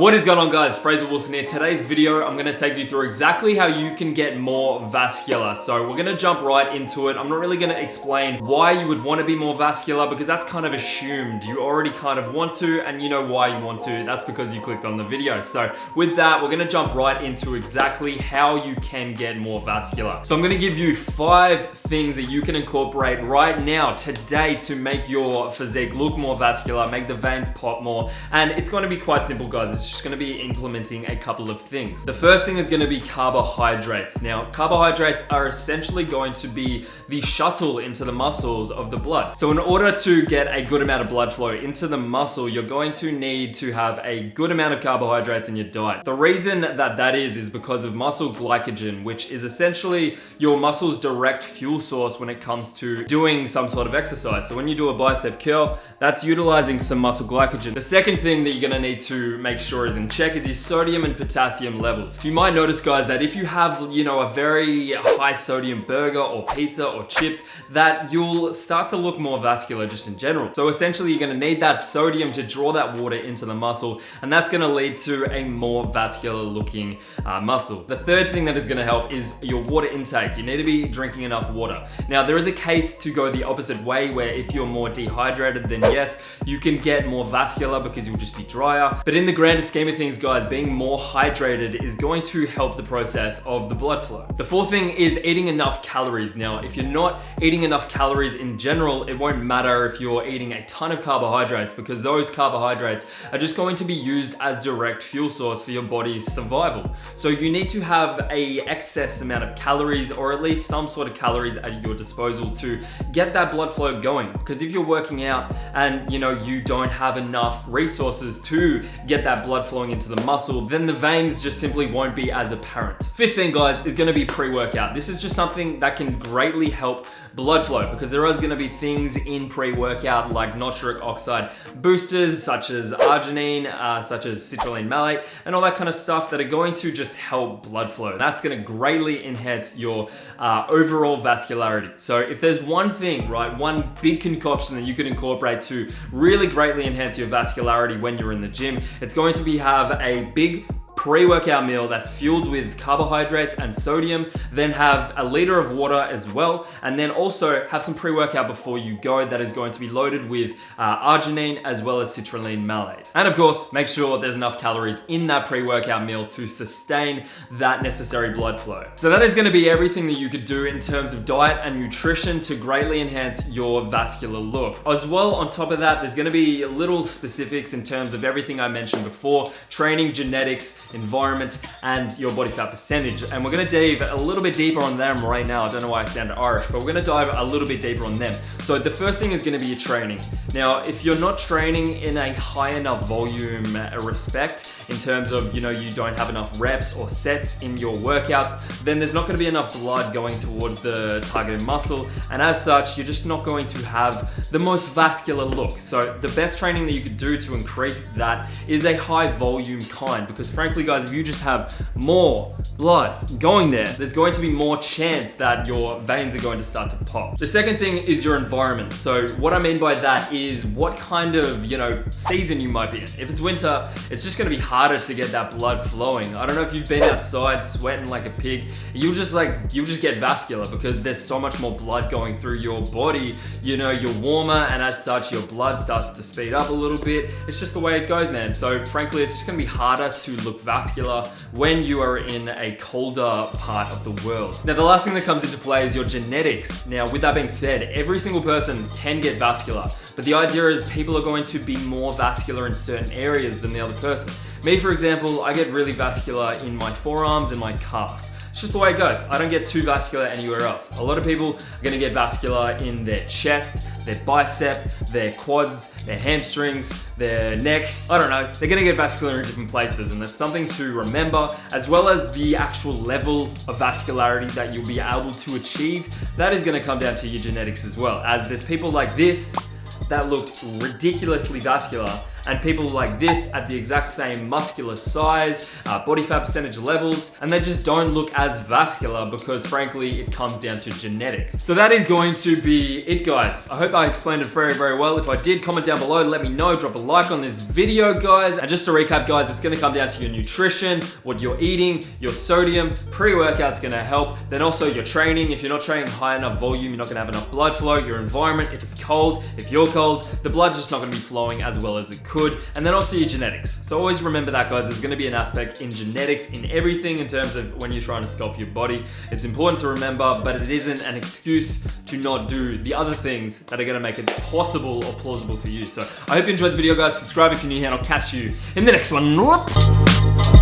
What is going on, guys? Fraser Wilson here. Today's video, I'm gonna take you through exactly how you can get more vascular. So we're gonna jump right into it. I'm not really gonna explain why you would want to be more vascular because that's kind of assumed. You already kind of want to, and you know why you want to. That's because you clicked on the video. So with that, we're gonna jump right into exactly how you can get more vascular. So I'm gonna give you 5 things that you can incorporate right now, today, to make your physique look more vascular, make the veins pop more, and it's gonna be quite simple, guys. It's just gonna be implementing a couple of things. The first thing is gonna be carbohydrates. Now, carbohydrates are essentially going to be the shuttle into the muscles of the blood. So in order to get a good amount of blood flow into the muscle, you're going to need to have a good amount of carbohydrates in your diet. The reason that is because of muscle glycogen, which is essentially your muscle's direct fuel source when it comes to doing some sort of exercise. So when you do a bicep curl, that's utilizing some muscle glycogen. The second thing that you're gonna need to make sure is in check is your sodium and potassium levels. So you might notice, guys, that if you have, a very high sodium burger or pizza or chips, that you'll start to look more vascular just in general. So essentially you're gonna need that sodium to draw that water into the muscle, and that's gonna lead to a more vascular looking muscle. The third thing that is gonna help is your water intake. You need to be drinking enough water. Now, there is a case to go the opposite way, where if you're more dehydrated, then yes, you can get more vascular because you'll just be drier. But in the grander scheme of things, guys, being more hydrated is going to help the process of the blood flow. The fourth thing is eating enough calories. Now, if you're not eating enough calories in general, it won't matter if you're eating a ton of carbohydrates, because those carbohydrates are just going to be used as direct fuel source for your body's survival. So you need to have a excess amount of calories, or at least some sort of calories at your disposal to get that blood flow going. Because if you're working out and you don't have enough resources to get that blood flowing into the muscle, then the veins just simply won't be as apparent. Fifth thing, guys, is gonna be pre-workout. This is just something that can greatly help blood flow, because there is gonna be things in pre-workout like nitric oxide boosters, such as arginine, such as citrulline malate, and all that kind of stuff that are going to just help blood flow. That's gonna greatly enhance your overall vascularity. So if there's one thing, right, one big concoction that you could incorporate to really greatly enhance your vascularity when you're in the gym, it's going to be have a big pre-workout meal that's fueled with carbohydrates and sodium, then have a liter of water as well, and then also have some pre-workout before you go that is going to be loaded with arginine as well as citrulline malate. And of course, make sure there's enough calories in that pre-workout meal to sustain that necessary blood flow. So that is gonna be everything that you could do in terms of diet and nutrition to greatly enhance your vascular look. As well, on top of that, there's gonna be little specifics in terms of everything I mentioned before: training, genetics, environment, and your body fat percentage. And we're gonna dive a little bit deeper on them right now. I don't know why I sounded Irish, but we're gonna dive a little bit deeper on them. So the first thing is gonna be your training. Now, if you're not training in a high enough volume respect, in terms of, you don't have enough reps or sets in your workouts, then there's not gonna be enough blood going towards the targeted muscle. And as such, you're just not going to have the most vascular look. So the best training that you could do to increase that is a high volume kind, because frankly, guys, if you just have more blood going there, there's going to be more chance that your veins are going to start to pop. The second thing is your environment. So what I mean by that is what kind of, season you might be in. If it's winter, it's just gonna be harder to get that blood flowing. I don't know if you've been outside sweating like a pig, you'll just get vascular because there's so much more blood going through your body. You're warmer, and as such, your blood starts to speed up a little bit. It's just the way it goes, man. So frankly, it's just gonna be harder to look vascular when you are in a colder part of the world. Now, the last thing that comes into play is your genetics. Now, with that being said, every single person can get vascular, but the idea is people are going to be more vascular in certain areas than the other person. Me, for example, I get really vascular in my forearms and my calves. It's just the way it goes. I don't get too vascular anywhere else. A lot of people are gonna get vascular in their chest, their bicep, their quads, their hamstrings, their neck. I don't know. They're gonna get vascular in different places, and that's something to remember, as well as the actual level of vascularity that you'll be able to achieve. That is gonna come down to your genetics as well, as there's people like this that looked ridiculously vascular, and people like this at the exact same muscular size, body fat percentage levels, and they just don't look as vascular because frankly, it comes down to genetics. So that is going to be it, guys. I hope I explained it very, very well. If I did, comment down below, let me know, drop a like on this video, guys. And just to recap, guys, it's gonna come down to your nutrition, what you're eating, your sodium, pre-workout's gonna help, then also your training. If you're not training high enough volume, you're not gonna have enough blood flow, your environment, if it's cold, if you're cold, the blood's just not gonna be flowing as well as it could, and then also your genetics. So always remember that, guys, there's gonna be an aspect in genetics in everything in terms of when you're trying to sculpt your body. It's important to remember, but it isn't an excuse to not do the other things that are gonna make it possible or plausible for you. So I hope you enjoyed the video, guys. Subscribe if you're new here, and I'll catch you in the next one.